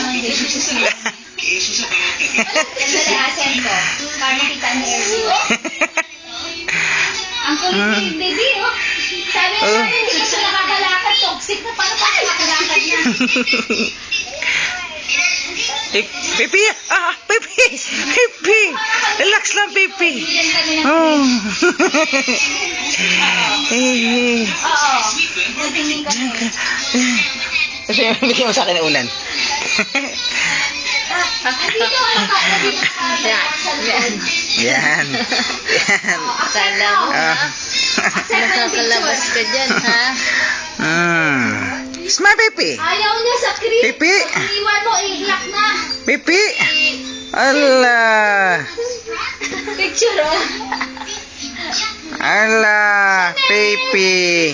naman din. Sandali, asen ko. Para makita ni Erwin. Ang kulit ni baby, oh. Sabi niya, hindi ko siya nakakalakad. Toxic na, paano pa nakakalakad niya? Pipi! Pipi! Pipi! Relax lang, Pipi! Oh. Oo. Natingin ka na eh. Kasi bigyan mo sa akin ng unan. Dito ka Yan. Yan. Akala mo, ha? Nakakalabas ka dyan, ha? Smile, Pipi! Ayaw niya sa cream. Pipi! Iwan mo, iglak na. Pipi! Ala! Picture, oh. Ala! Pipi!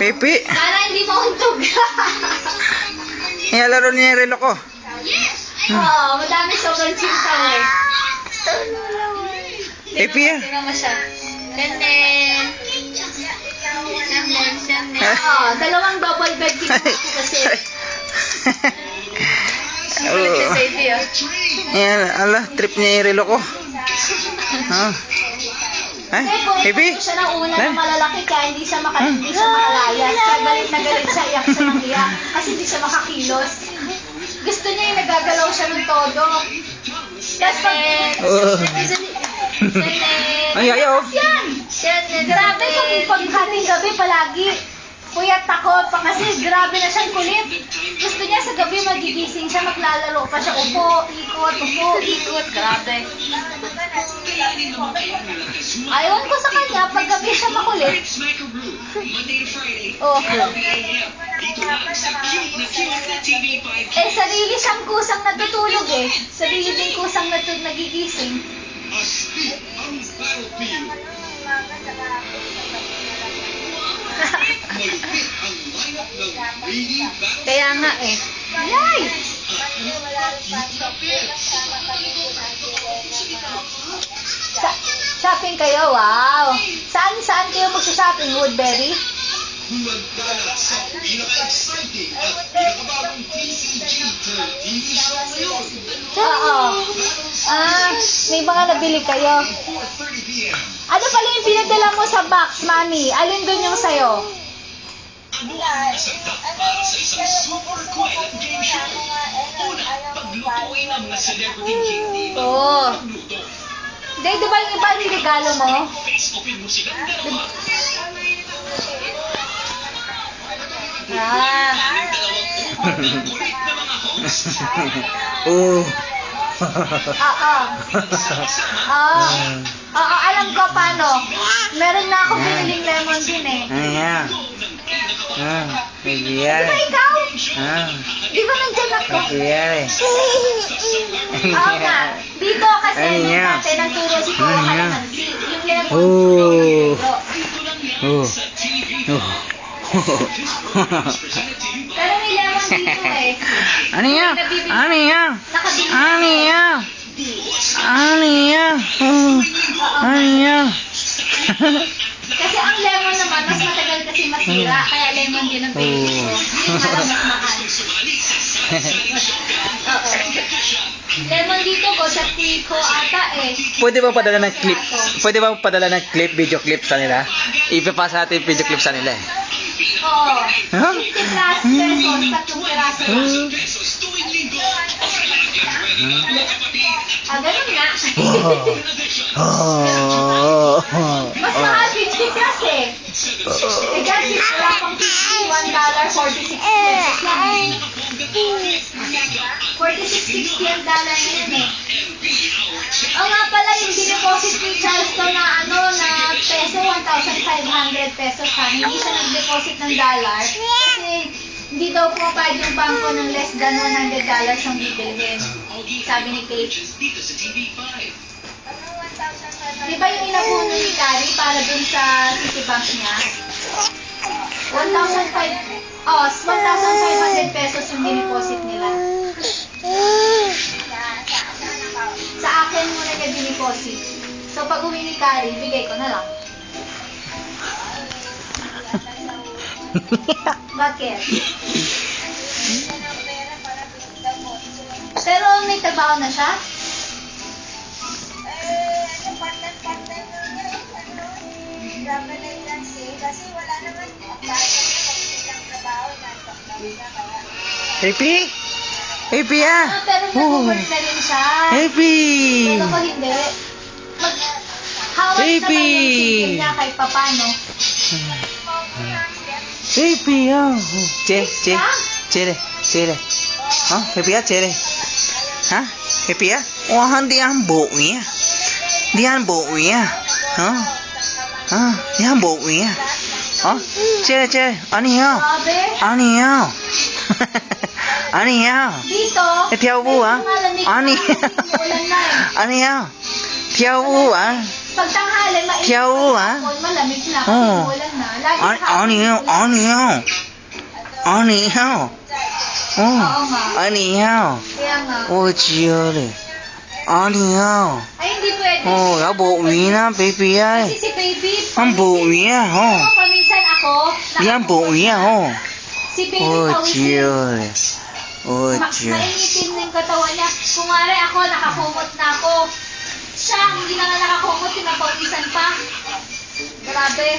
Pipi! Sana hindi mauntog. Ihalaro niya yung relo ko. Oo, madami sobrang chinta, eh. Pipi, ah. Tingnan mo siya. Senen. Oo, dalawang double bed kinuha ko kasi. Kulit siya sa ito, ah. Yan, ala, trip niya yung relo ko. Ay, Pipi? Kung siya ng una na malalaki kaya hindi siya makalayas. Kaya galit na galit siya, iyak siya ng iyak. Kasi hindi siya makakilos. Gusto niya yung nagagalaw siya ng todo. Tapos pag... Ay, ayaw. Yan! Grabe kung paghating gabi palagi. Puyat takot pa kasi grabe na siyang kulit. Gusto niya sa gabi magigising siya, maglalaro pa siya. Upo, ikot. Grabe. Ayaw ko sa kanya, pag gabi siya makulit. Oh. Eh, sarili siyang kusang natutulog eh. Sarili din kusang nagigising. Kaya nga, eh. Yay! Shopping kayo, wow! Saan kayo magsa-shopping, Woodbury? Magdala sa pinaka-exciting at pinakabagong TCG 13 show ngayon. Oo. May mga nabili kayo. 4:30 p.m. Ano pala yung pinadala mo sa box, Mami? Alin dun yung sayo? Ano ang nasagda para sa isang super quiet game show? Una, paglutuin ang mga celebrity hindi Oo. magluto. Di ba yung iba yung regalo mo? Facebookin mo silang dalawa. Ang dalawang kulit na mga host. Oh. Oo, alam ko paano. Meron na ako biniling lemon din eh. Ayan. Di Ayan. ba ikaw? Di ba nandyan ako? Ayan. Oo nga. Dito kasi Ayan. yung dati nagturo si Kuya Kalamansi. Yung lemon. Oh. Oh. Oh. Pero may lemon dito eh. Ano yan? Ano yan? Nakabili. Ano yan? Ano yan? Ano yan? Kasi ang lemon naman, mas matagal kasi masira. Kaya lemon din ang baby ko. Yung malang mas mahal. Oo. Lemon dito ko sa Tico ata eh. Pwede ba padala ng clip? Pwede ba padala ng clip, video clip sa nila? Ipapasa natin yung video clip sa nila eh. Oo. Huh? 50 pesos, tatlong piraso lang. Ganun nga. Mas mahal 50 plus eh. Eh, kasi wala pang $51.46 lang. 46.60 ang dollar na yun eh. Oo nga pala, yung dineposit ni Charleston na na peso, 1,500 pesos ha. Hindi siya nag-deposit ng dollar. Kasi hindi daw pumapayag yung bangko ng less than $100 ang bibilhin. Sabi ni Kate. Di ba yung inapuno ni Carrie para dun sa Citibank niya? 1,500 pesos yung dineposit nila. Sa akin muna niya dineposit. So pag uwi ni Carrie, bigay ko na lang. Bakit? bang may trabaho na siya? Partner na niya, grabe na ilan kasi wala naman, kahit lang trabaho, nagtatrabaho niya, kaya, Happy? Happy ah! Pero nag-work na rin siya. Happy! Pero ko hindi. Hawak naman yung Baby! single niya kahit papano. Happy ah! Chere. Happy ah, chere. Ha? Happy ah? Wah, di ang buo niya. Di ang buo niya. Di ang buo niya. Chere. Ano yan? Grabe. Ano yan? Ano yan? Dito. Theo Vu ah? Ano yan? Ulan na eh. Ano yan? Theo Vu ah? Pag tanghali, mainit. Theo Vu ah? Malamig na kasi Oh. ulan na. Lagi Ano yan? Ano yan? Ano yan? Oo nga. Ano yan? Kaya nga. Chere. Ano yan? Ay, hindi pwede. Đã buộc gì nó baby ơi. Kasi si baby. Ang buo niya, ho. Paminsan ako. Yan buo niya, ho. Si baby Ôi pawisin. trời. Ôi trời. Mainitin na yung katawan niya. Kung nga ako, nakakumot na ako. Siya, hindi na nga nakakumot, pinapawisan pa. Grabe.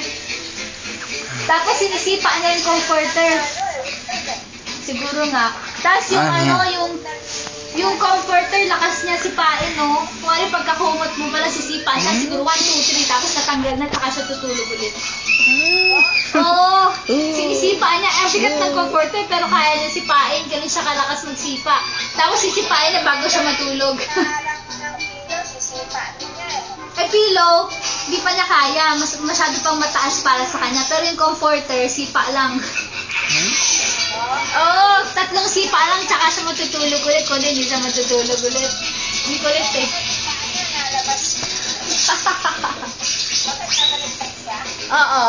Tapos sinisipa niya yung comforter. Siguro nga. Tapos yung yung comforter, lakas niya sipain, no? Kung ano, pagkakumot mo pala, sisipa siya. Siguro 1, 2, 3, tapos natanggal na, saka siya tutulog ulit. Oo. Sinisipa niya. Ang bigat ng comforter, pero kaya niya sipain. Ganun siya kalakas magsipa. Tapos sisipain na bago siya matulog. Ay, pillow, di pa niya kaya. Masyado pang mataas para sa kanya. Pero yung comforter, sipa lang. Oo, 3 sipa lang, tsaka siya matutulog ulit. Kung hindi siya matutulog ulit. Hindi kulit eh. Oo,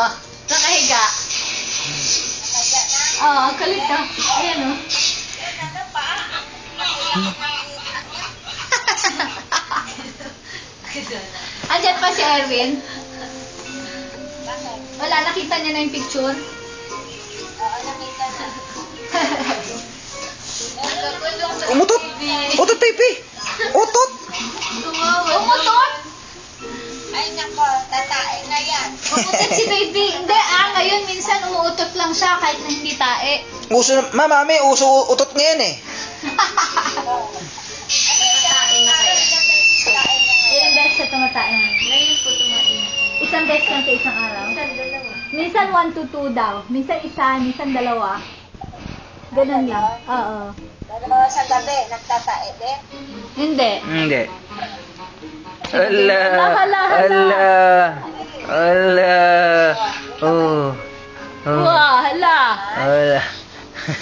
nakahiga. Oo, kulit ka. Ayan o. Andyan pa si Erwin. Wala, nakita niya na yung picture. Umutot. Utot, baby. Utot. Umutot! Ay nako, tatain na yan. Umutot si baby. Hindi, ngayon minsan umuutot lang siya kahit na hindi tae. Uso, mami, uso utot ngayon eh. Ilang beses siya tumatae ngayon? Ngayon po tumain. Isang beses lang sa isang araw? Minsan 1 to 2 daw. Minsan isa, minsan 2. Ganun lang. Oo. Pero sa gabi, nagtatae din. Hindi. Hindi. Ala. Hala. Oh. Wah, hala. Ala.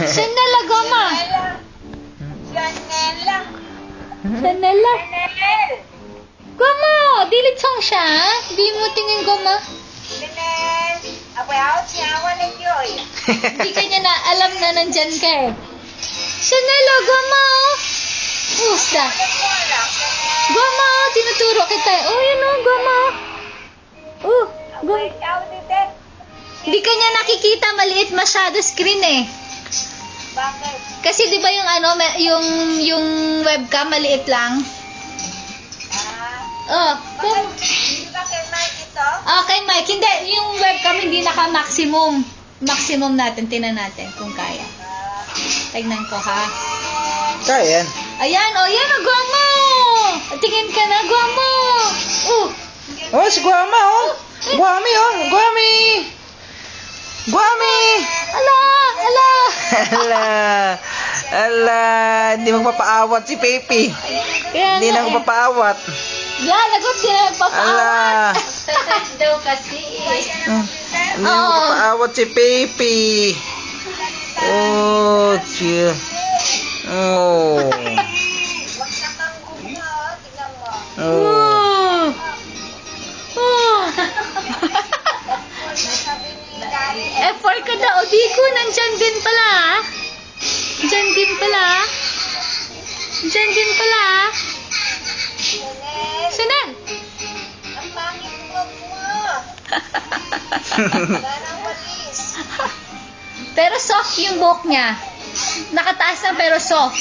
Chanel goma. Janela. Chanel. Janel. Goma, dilit song siya. Di mo tingin goma. Janel. Apoy ako siyawa ni Joy. Hindi kanya na alam na nandyan ka eh. Chanel, goma. Usta. Goma, tinuturo kita eh. Oh, yun oh, goma. Oh, goma. Ikaw dito. Hindi kanya nakikita, maliit masyado screen eh. Bakit? Kasi 'di ba yung yung webcam maliit lang? Oh, Di ba kay Mike ito? okay Mike, hindi yung webcam hindi naka-maximum. Maximum natin, tinan natin kung kaya. Tignan ko ha. Kaya yan. Ayan, oh, yan oh, Guamo. Tingin ka na, Guamo. Oh, si Guama, oh. Guami, oh. Guami. Ala. Ala. Hindi magpapaawat si Pepe. Kaya Hindi nga na magpapaawat. Yan, lagot sila Ala. nagpapaawat. Daw kasi. Hindi na magpapaawat si Pepe. Oh, dear. Oh. Wag na kang gugma, tingnan mo. Oh. Sabi ni Daddy, Effort ka daw. Di ko, nandyan din pala. Diyan din pala. Janel, Chanel. ang pangit mo mo. Wala nang walis. Pero soft yung buhok niya. Nakataas na pero soft.